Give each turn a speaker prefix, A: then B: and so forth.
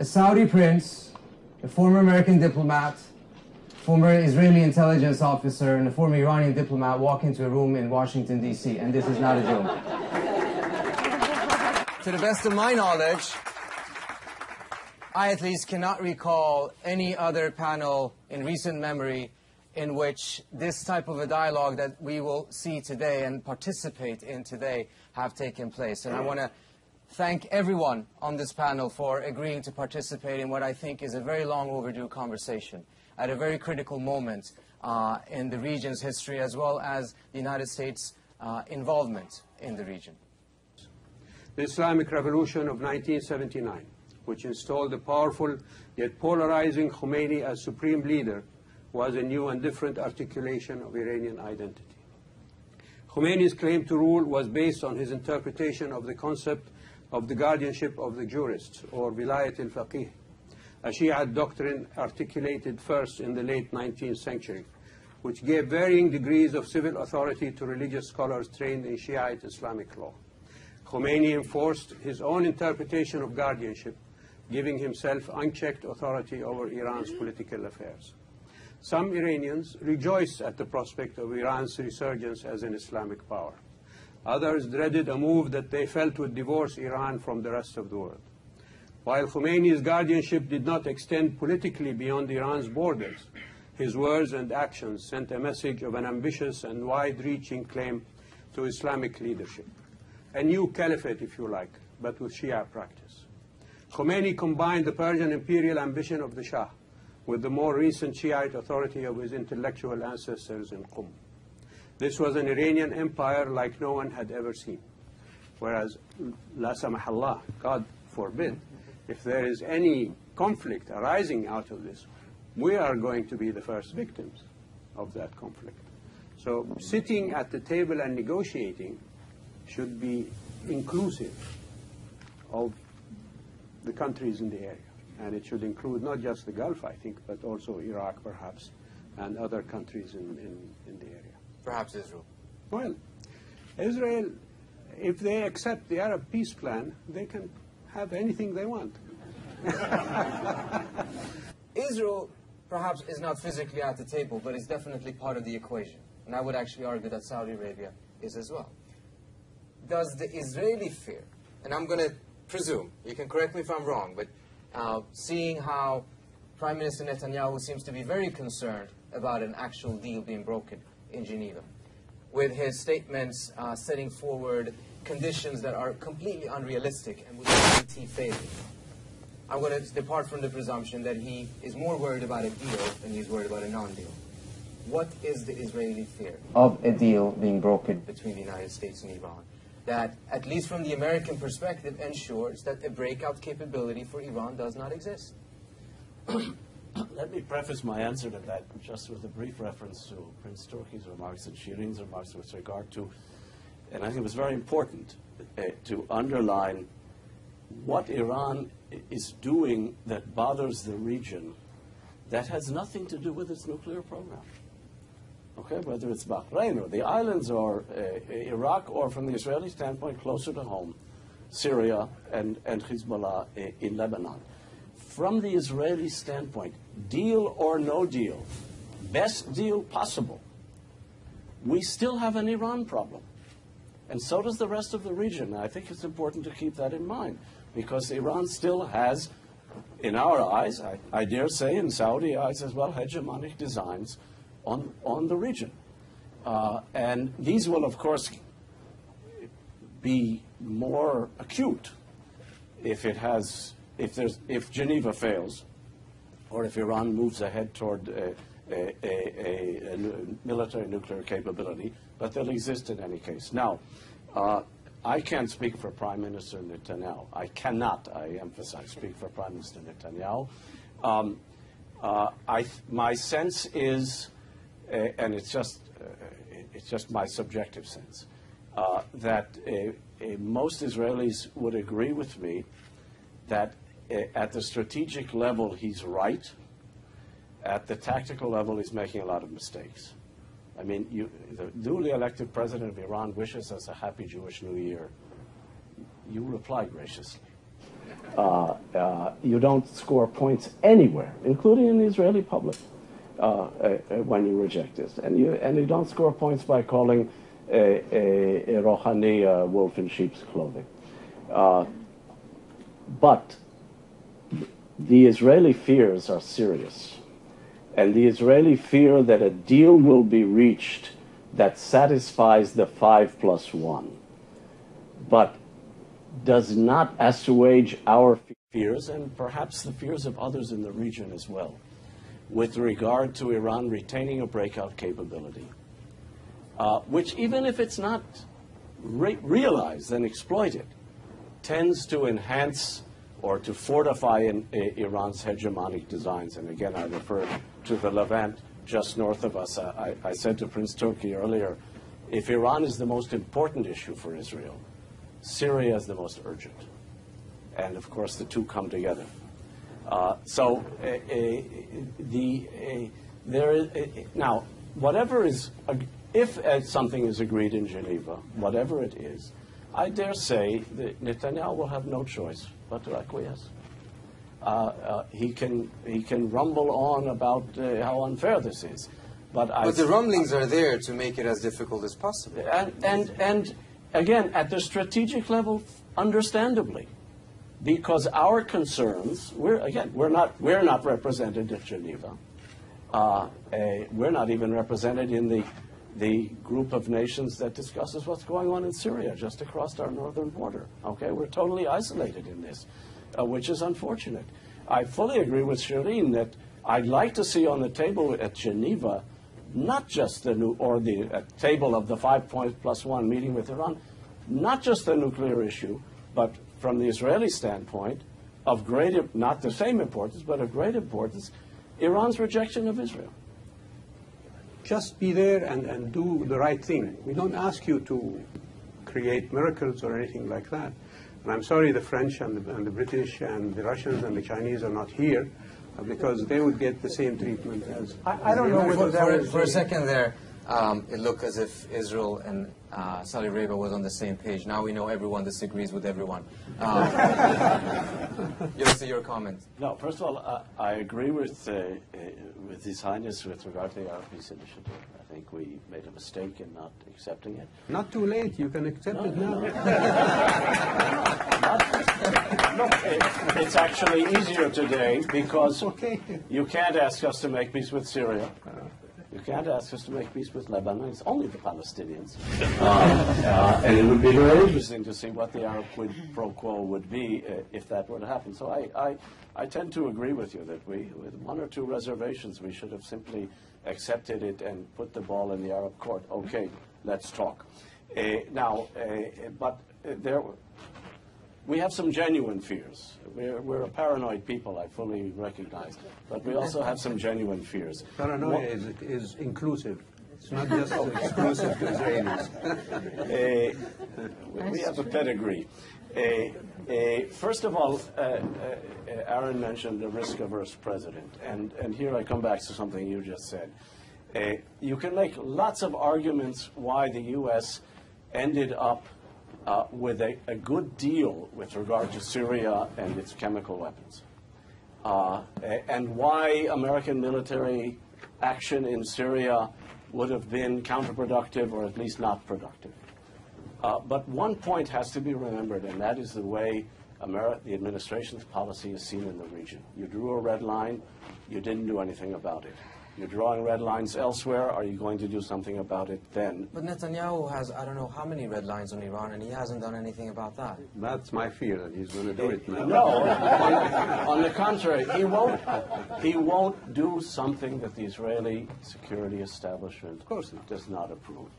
A: a Saudi prince, a former American diplomat, former Israeli intelligence officer, and a former Iranian diplomat walk into a room in Washington, D.C., and this is not a joke. To the best of my knowledge, I at least cannot recall any other panel in recent memory in which this type of a dialogue that we will see today and participate in today have taken place. And I want to thank everyone on this panel for agreeing to participate in what I think is a very long overdue conversation at a very critical moment in the region's history, as well as the United States' involvement in the region.
B: The Islamic Revolution of 1979, which installed the powerful yet polarizing Khomeini as supreme leader, was a new and different articulation of Iranian identity. Khomeini's claim to rule was based on his interpretation of the concept of the guardianship of the jurists, or Vilayat al-Faqih, a Shiite doctrine articulated first in the late 19th century, which gave varying degrees of civil authority to religious scholars trained in Shiite Islamic law. Khomeini enforced his own interpretation of guardianship, giving himself unchecked authority over Iran's political affairs. Some Iranians rejoiced at the prospect of Iran's resurgence as an Islamic power. Others dreaded a move that they felt would divorce Iran from the rest of the world. While Khomeini's guardianship did not extend politically beyond Iran's borders, his words and actions sent a message of an ambitious and wide-reaching claim to Islamic leadership. A new caliphate, if you like, but with Shia practice. Khomeini combined the Persian imperial ambition of the Shah with the more recent Shiite authority of his intellectual ancestors in Qum. This was an Iranian empire like no one had ever seen. Whereas, la samahallah, God forbid, if there is any conflict arising out of this, we are going to be the first victims of that conflict. So sitting at the table and negotiating should be inclusive of the countries in the area. And it should include not just the Gulf, I think, but also Iraq, perhaps, and other countries in the area.
A: Perhaps Israel.
B: Well, Israel, if they accept the Arab peace plan, they can have anything they want.
A: Israel, perhaps, is not physically at the table, but is definitely part of the equation. And I would actually argue that Saudi Arabia is as well. Does the Israeli fear, and I'm going to presume, you can correct me if I'm wrong, but seeing how Prime Minister Netanyahu seems to be very concerned about an actual deal being broken in Geneva, with his statements setting forward conditions that are completely unrealistic and would guarantee failure. I'm going to depart from the presumption that he is more worried about a deal than he's worried about a non-deal. What is the Israeli fear of a deal being broken between the United States and Iran that, at least from the American perspective, ensures that a breakout capability for Iran does not exist?
C: Let me preface my answer to that just with a brief reference to Prince Turki's remarks and Shirin's remarks with regard to, and I think it was very important to underline what Iran is doing that bothers the region that has nothing to do with its nuclear program. Okay, whether it's Bahrain or the islands or Iraq, or from the Israeli standpoint closer to home, Syria and Hezbollah in Lebanon. From the Israeli standpoint, deal or no deal, best deal possible, we still have an Iran problem. And so does the rest of the region. I think it's important to keep that in mind, because Iran still has, in our eyes, I dare say in Saudi eyes as well, hegemonic designs on the region. And these will, of course, be more acute if Geneva fails, or if Iran moves ahead toward a military nuclear capability, but they'll exist in any case. Now, I can't speak for Prime Minister Netanyahu. I cannot, I emphasize, speak for Prime Minister Netanyahu. My sense is, and it's just my subjective sense, that most Israelis would agree with me that at the strategic level he's right. At the tactical level he's making a lot of mistakes. I mean, the duly elected president of Iran wishes us a happy Jewish New Year. You reply graciously. You don't score points anywhere, including in the Israeli public, when you reject this. And you don't score points by calling a Rouhani a wolf in sheep's clothing. But the Israeli fears are serious. And the Israeli fear that a deal will be reached that satisfies the 5+1, but does not assuage our fears and perhaps the fears of others in the region as well, with regard to Iran retaining a breakout capability, which even if it's not realized and exploited, tends to enhance or to fortify Iran's hegemonic designs. And again, I refer to the Levant just north of us. I said to Prince Turki earlier, if Iran is the most important issue for Israel, Syria is the most urgent. And of course, the two come together. Now, whatever is, if something is agreed in Geneva, whatever it is, I dare say that Netanyahu will have no choice but to acquiesce. He can rumble on about how unfair this is, but
A: the rumblings are there to make it as difficult as possible.
C: And again, at the strategic level, understandably, because our concerns, we're not represented in Geneva. We're not even represented in the group of nations that discusses what's going on in Syria, just across our northern border. Okay, we're totally isolated in this, which is unfortunate. I fully agree with Shireen that I'd like to see on the table at Geneva not just the table of the 5+1 meeting with Iran, not just the nuclear issue, but from the Israeli standpoint, of great, not the same importance, but of great importance, Iran's rejection of Israel.
B: Just be there and do the right thing. We don't ask you to create miracles or anything like that. And I'm sorry the French and the British and the Russians and the Chinese are not here, because they would get the same treatment as...
D: I don't know whether that was...
A: For a second there, it looked as if Israel and Saudi Arabia was on the same page. Now we know everyone disagrees with everyone. Yes, your comment.
C: No, first of all, I agree with His Highness with regard to the Arab Peace Initiative. I think we made a mistake in not accepting it.
B: Not too late. You can accept it now.
C: It's actually easier today because you can't ask us to make peace with Syria. You can't ask us to make peace with Lebanon. It's only the Palestinians. And it would be very interesting to see what the Arab quid pro quo would be if that were to happen. So I tend to agree with you that with one or two reservations, we should have simply accepted it and put the ball in the Arab court. Okay, let's talk. We have some genuine fears. We're a paranoid people, I fully recognize. But we also have some genuine fears.
B: Paranoia is inclusive. It's not just exclusive to Israelis.
C: We have a pedigree. First of all, Aaron mentioned the risk-averse president. And here I come back to something you just said. You can make lots of arguments why the U.S. ended up with a good deal with regard to Syria and its chemical weapons, and why American military action in Syria would have been counterproductive or at least not productive. But one point has to be remembered, and that is the way the administration's policy is seen in the region. You drew a red line, you didn't do anything about it. You're drawing red lines elsewhere. Are you going to do something about it then?
A: But Netanyahu has, I don't know how many red lines on Iran, and he hasn't done anything about that.
B: That's my fear, that he's going to do it now.
C: No, on the contrary, he won't do something that the Israeli security establishment does not approve.